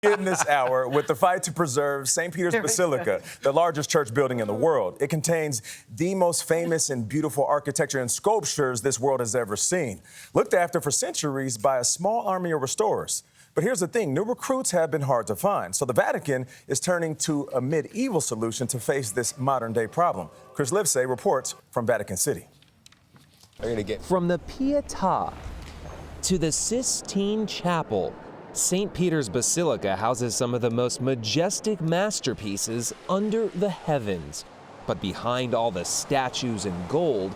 In this hour with the fight to preserve St. Peters Basilica, the largest church building in the world. It contains the most famous and beautiful architecture and sculptures this world has ever seen, looked after for centuries by a small army of restorers. But here's the thing, new recruits have been hard to find, so the Vatican is turning to a medieval solution to face this modern-day problem. Chris Livesay reports from Vatican City. From the Pietà to the Sistine Chapel, St. Peter's Basilica houses some of the most majestic masterpieces under the heavens. But behind all the statues and gold,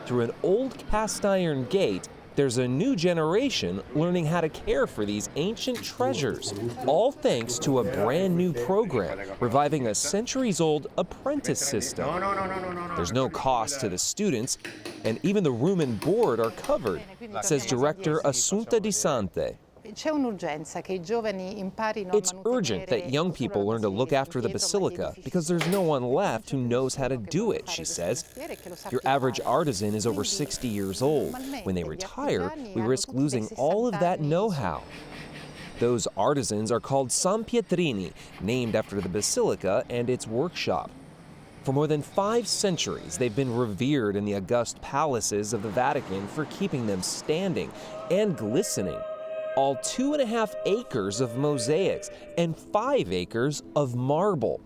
through an old cast-iron gate, there's a new generation learning how to care for these ancient treasures, all thanks to a brand new program reviving a centuries-old apprentice system. There's no cost to the students, and even the room and board are covered, says Director Assunta Di Sante. It's urgent that young people learn to look after the basilica because there's no one left who knows how to do it, she says. Your average artisan is over 60 years old. When they retire, we risk losing all of that know-how. Those artisans are called Sanpietrini, named after the basilica and its workshop. For more than 5 centuries, they've been revered in the august palaces of the Vatican for keeping them standing and glistening. All 2.5 acres of mosaics and 5 acres of marble.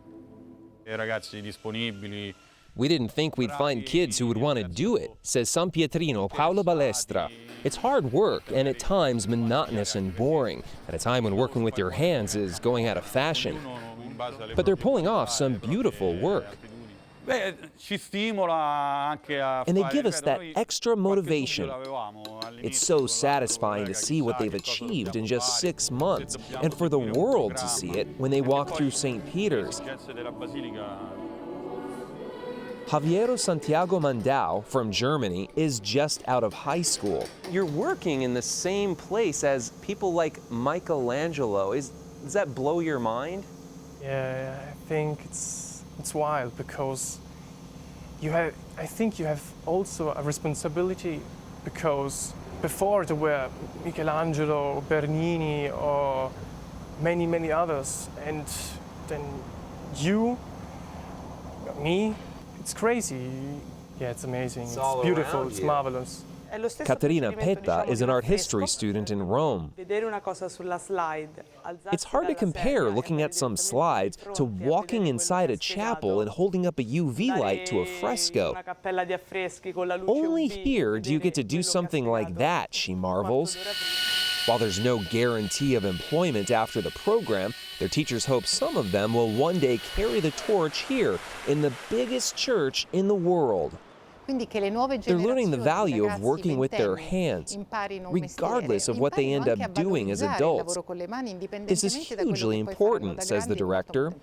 We didn't think we'd find kids who would want to do it, says San Pietrino Paolo Balestra. It's hard work and at times monotonous and boring, at a time when working with your hands is going out of fashion. But they're pulling off some beautiful work. And they give us that extra motivation. It's so satisfying to see what they've achieved in just 6 months, and for the world to see it when they walk through St. Peter's. Javiero Santiago Mandau from Germany is just out of high school. You're working in the same place as people like Michelangelo. Does that blow your mind? Yeah, I think it's wild because I think you have also a responsibility because before there were Michelangelo, Bernini, or many, many others, and then me, it's crazy. Yeah, it's amazing, it's beautiful, it's marvelous. Caterina Petta is an art history student in Rome. It's hard to compare looking at some slides to walking inside a chapel and holding up a UV light to a fresco. Only here do you get to do something like that, she marvels. While there's no guarantee of employment after the program, their teachers hope some of them will one day carry the torch here in the biggest church in the world. They're learning the value of working with their hands, regardless of what they end up doing as adults. This is hugely important, says the director.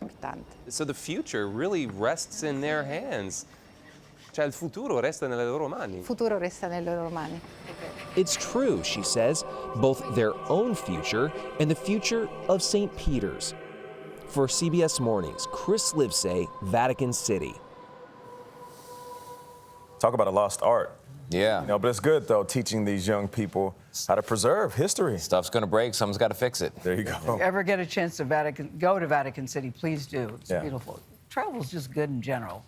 So the future really rests in their hands. Il futuro resta nelle loro mani. It's true, she says, both their own future and the future of St. Peter's. For CBS Mornings, Chris Livesay, Vatican City. Talk about a lost art. Yeah. You know, but it's good, though, teaching these young people how to preserve history. Stuff's going to break. Someone's got to fix it. There you go. If you ever get a chance to go to Vatican City, please do. It's beautiful. Travel's just good in general.